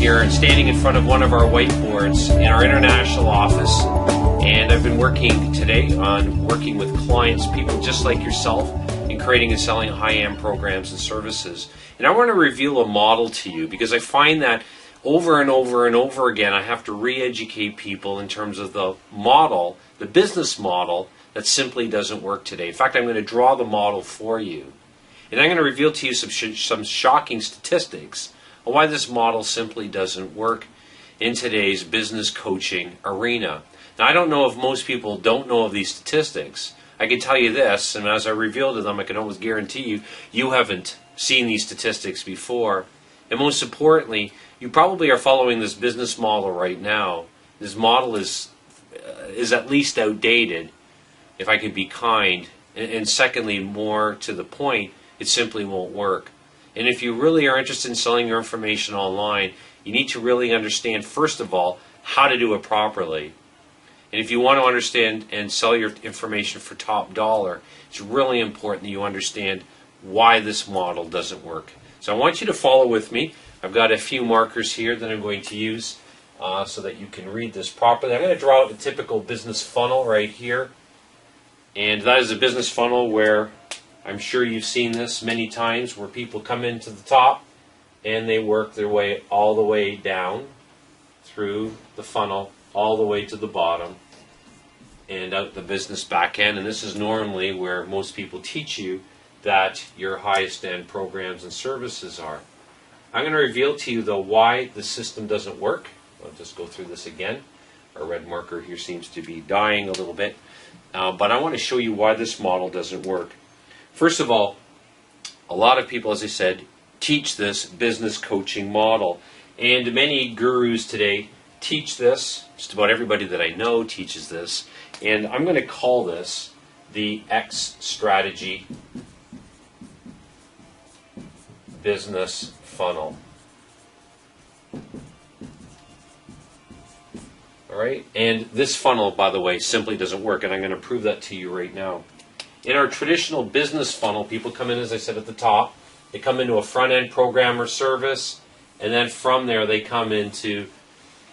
here and standing in front of one of our whiteboards in our international office, and I've been working today on working with clients, people just like yourself, in creating and selling high-end programs and services. And I want to reveal a model to you because I find that over and over and over again I have to re-educate people in terms of the model, the business model that simply doesn't work today. In fact, I'm going to draw the model for you. And I'm going to reveal to you some shocking statistics on why this model simply doesn't work in today's business coaching arena. Now, I don't know if most people don't know of these statistics. I can tell you this, and as I reveal to them, I can almost guarantee you, you haven't seen these statistics before. And most importantly, you probably are following this business model right now. This model is at least outdated, if I could be kind. And secondly, more to the point, it simply won't work. And if you really are interested in selling your information online, you need to really understand, first of all, how to do it properly. And if you want to understand and sell your information for top dollar, it's really important that you understand why this model doesn't work. So I want you to follow with me. I've got a few markers here that I'm going to use so that you can read this properly. I'm going to draw out a typical business funnel right here. And that is a business funnel where I'm sure you've seen this many times, where people come into the top and they work their way all the way down through the funnel, all the way to the bottom and out the business back end. And this is normally where most people teach you that your highest end programs and services are. I'm going to reveal to you, though, why the system doesn't work. I'll just go through this again. Our red marker here seems to be dying a little bit. But I want to show you why this model doesn't work. First of all, a lot of people, as I said, teach this business coaching model. And many gurus today teach this. Just about everybody that I know teaches this. And I'm going to call this the X strategy business funnel. All right? And this funnel, by the way, simply doesn't work. And I'm going to prove that to you right now. In our traditional business funnel, people come in, as I said, at the top. They come into a front-end program or service, and then from there they come into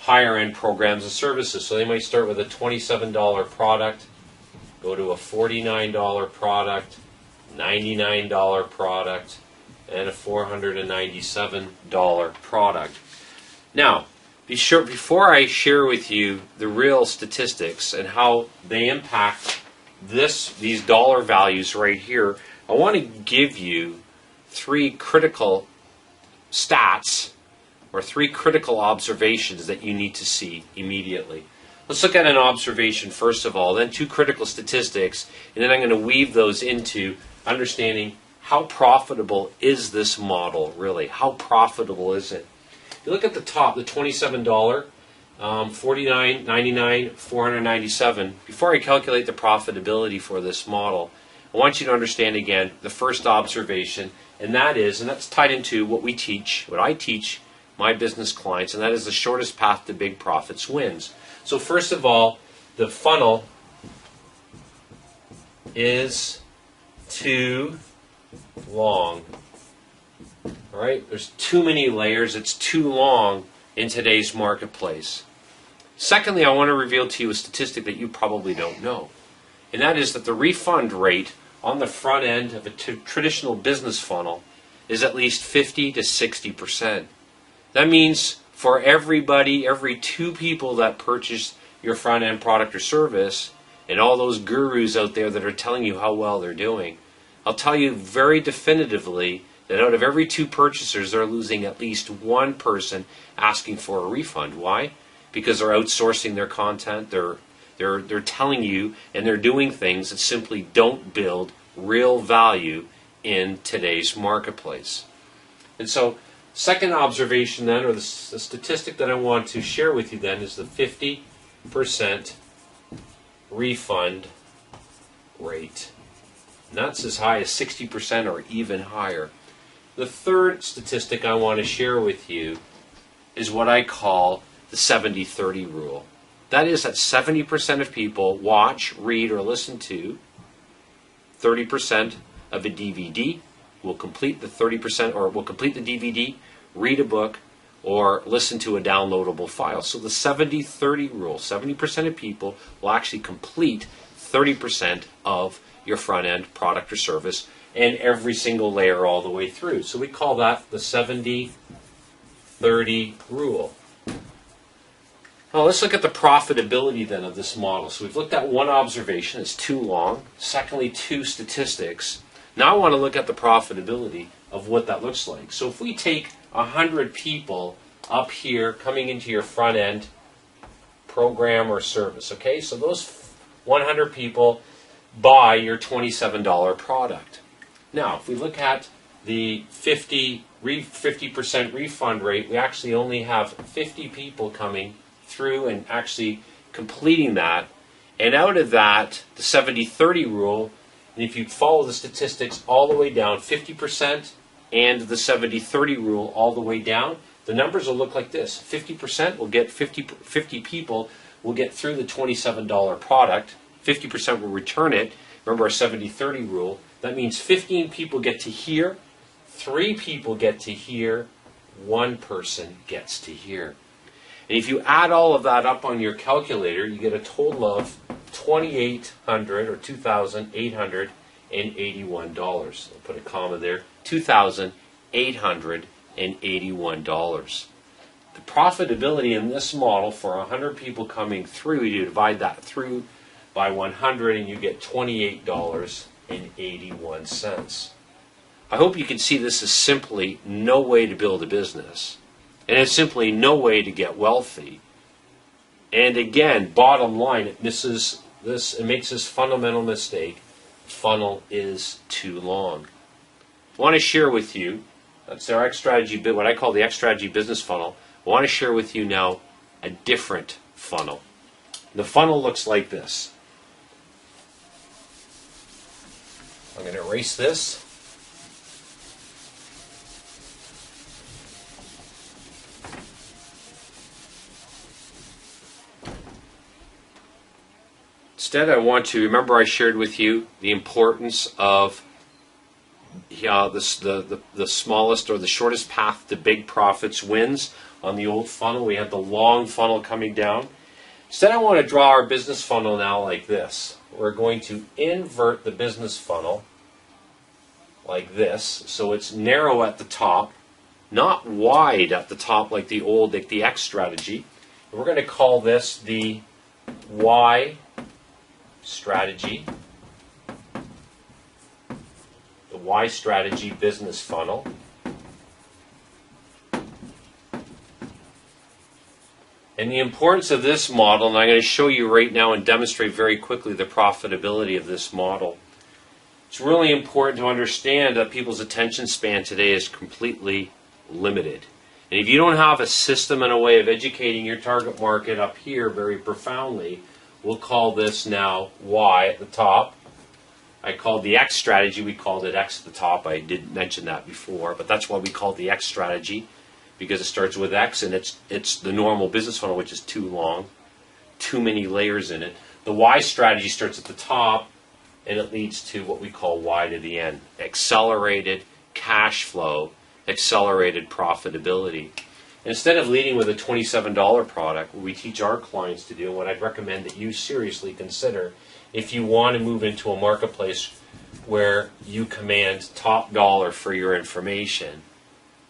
higher-end programs and services. So they might start with a $27 product, go to a $49 product, $99 product, and a $497 product. Now, before I share with you the real statistics and how they impact these dollar values right here, I want to give you three critical stats or three critical observations that you need to see immediately. Let's look at an observation first of all, then two critical statistics, and then I'm going to weave those into understanding how profitable is this model really? How profitable is it? If you look at the top, the $27, $49, $99, $497. Before I calculate the profitability for this model, I want you to understand again the first observation, and that's tied into what we teach, what I teach my business clients, and that is the shortest path to big profits wins. So first of all, the funnel is too long. All right, there's too many layers. It's too long in today's marketplace. Secondly, I want to reveal to you a statistic that you probably don't know, and that is that the refund rate on the front end of a traditional business funnel is at least 50 to 60%. That means for everybody, every two people that purchase your front end product or service, and all those gurus out there that are telling you how well they're doing, I'll tell you very definitively that out of every two purchasers, they're losing at least one person asking for a refund. Why? Because they're outsourcing their content, they're telling you, and they're doing things that simply don't build real value in today's marketplace. And so, second observation then, or the statistic that I want to share with you then, is the 50% refund rate. And that's as high as 60% or even higher. The third statistic I want to share with you is what I call the 70-30 rule. That is that 70% of people watch, read, or listen to 30% of a DVD, will complete the 30%, or will complete the DVD, read a book, or listen to a downloadable file. So the 70-30 rule, 70% of people will actually complete 30% of your front-end product or service and every single layer all the way through. So we call that the 70-30 rule. Now let's look at the profitability then of this model. So we've looked at one observation, it's too long. Secondly, two statistics. Now I want to look at the profitability of what that looks like. So if we take 100 people up here coming into your front end program or service, okay? So those 100 people buy your $27 product. Now, if we look at the 50% refund rate, we actually only have 50 people coming through and actually completing that. And out of that, the 70-30 rule, and if you follow the statistics all the way down, 50% and the 70-30 rule all the way down, the numbers will look like this. 50% will get 50 people will get through the $27 product. 50% will return it. Remember our 70-30 rule. That means 15 people get to here, 3 people get to here, 1 person gets to here. And if you add all of that up on your calculator, you get a total of $2,800 or $2,881. I'll put a comma there. $2,881. The profitability in this model for 100 people coming through, you divide that through by 100 and you get $28.81. I hope you can see this is simply no way to build a business. And it's simply no way to get wealthy. And again, bottom line, it misses this. It makes this fundamental mistake. Funnel is too long. I want to share with you, that's our X strategy, what I call the X strategy business funnel. I want to share with you now a different funnel. The funnel looks like this. I'm going to erase this. Instead, I want to remember I shared with you the importance of the smallest or the shortest path to big profits wins. On the old funnel, we had the long funnel coming down. Instead, I want to draw our business funnel now like this. We're going to invert the business funnel like this, so it's narrow at the top, not wide at the top like the old, like the X strategy. And we're going to call this the Y strategy, the Y strategy business funnel. And the importance of this model, and I'm going to show you right now and demonstrate very quickly the profitability of this model. It's really important to understand that people's attention span today is completely limited. And if you don't have a system and a way of educating your target market up here very profoundly, we'll call this now Y at the top. I called the X strategy, we called it X at the top. I did mention that before, but that's why we call it the X strategy, because it starts with X and it's the normal business funnel, which is too long, too many layers in it. The Y strategy starts at the top and it leads to what we call Y to the end. Accelerated cash flow, accelerated profitability. Instead of leading with a $27 product, what we teach our clients to do, and what I'd recommend that you seriously consider if you want to move into a marketplace where you command top dollar for your information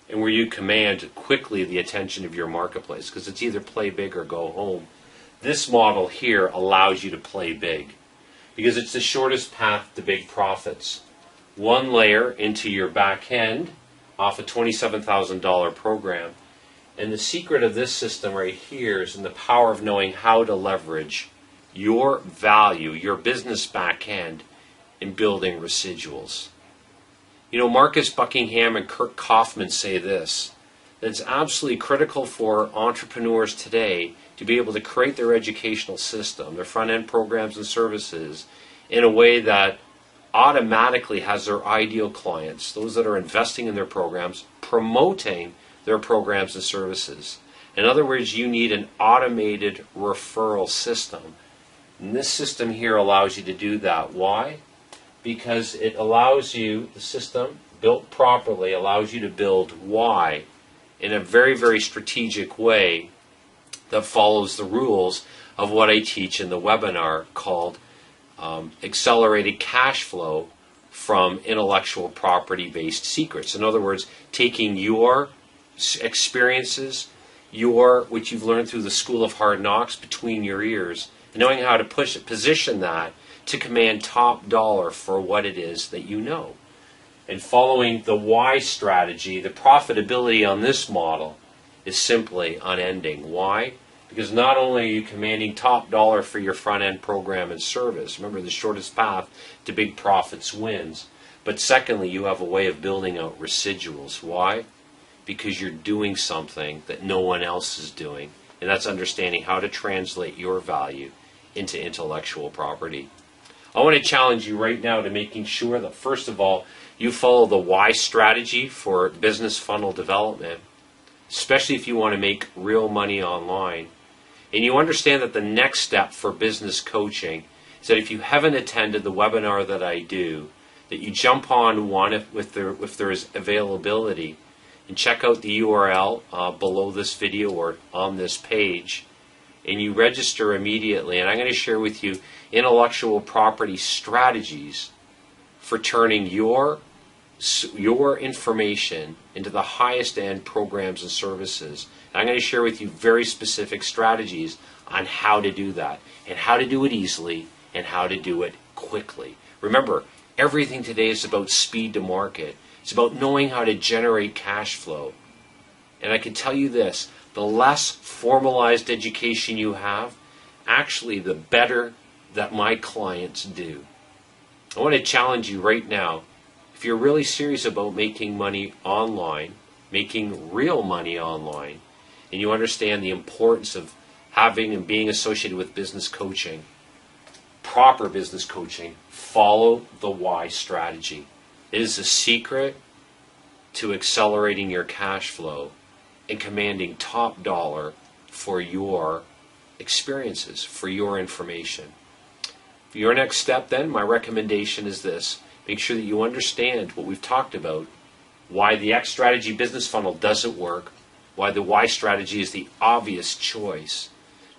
and where you command quickly the attention of your marketplace, because it's either play big or go home. This model here allows you to play big because it's the shortest path to big profits. One layer into your back end off a $27,000 program. And the secret of this system right here is in the power of knowing how to leverage your value, your business back end, in building residuals. You know, Marcus Buckingham and Kirk Kaufman say this, that it's absolutely critical for entrepreneurs today to be able to create their educational system, their front-end programs and services, in a way that automatically has their ideal clients, those that are investing in their programs, promoting their programs and services. In other words, you need an automated referral system. And this system here allows you to do that. Why? Because it allows you, the system built properly, allows you to build Y in a very, very strategic way that follows the rules of what I teach in the webinar called Accelerated Cash Flow from Intellectual Property-Based Secrets. In other words, taking your experiences, what you've learned through the School of Hard Knocks between your ears, and knowing how to position that to command top dollar for what it is that you know. And following the why strategy, the profitability on this model is simply unending. Why? Because not only are you commanding top dollar for your front-end program and service, remember the shortest path to big profits wins, but secondly, you have a way of building out residuals. Why? Because you're doing something that no one else is doing, and that's understanding how to translate your value into intellectual property. I want to challenge you right now to making sure that, first of all, you follow the why strategy for business funnel development, especially if you want to make real money online. And you understand that the next step for business coaching is that if you haven't attended the webinar that I do, that you jump on one if there is availability, and check out the URL below this video or on this page, and you register immediately. And I'm going to share with you intellectual property strategies for turning your information into the highest end programs and services. And I'm going to share with you very specific strategies on how to do that, and how to do it easily, and how to do it quickly. Remember, everything today is about speed to market. It's about knowing how to generate cash flow. And I can tell you this, the less formalized education you have, actually the better that my clients do. I want to challenge you right now, if you're really serious about making money online, making real money online, and you understand the importance of having and being associated with business coaching, proper business coaching, follow the why strategy. It is the secret to accelerating your cash flow and commanding top dollar for your experiences, for your information. For your next step then, my recommendation is this. Make sure that you understand what we've talked about, why the X strategy business funnel doesn't work, why the Y strategy is the obvious choice.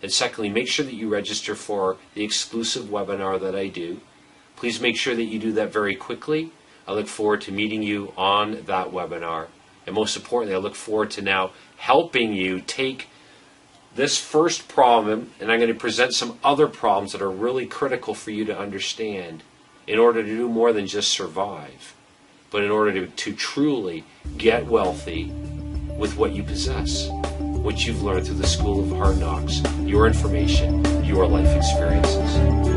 And secondly, make sure that you register for the exclusive webinar that I do. Please make sure that you do that very quickly. I look forward to meeting you on that webinar. And most importantly, I look forward to now helping you take this first problem, and I'm going to present some other problems that are really critical for you to understand in order to do more than just survive, but in order to truly get wealthy with what you possess, what you've learned through the School of Hard Knocks, your information, your life experiences.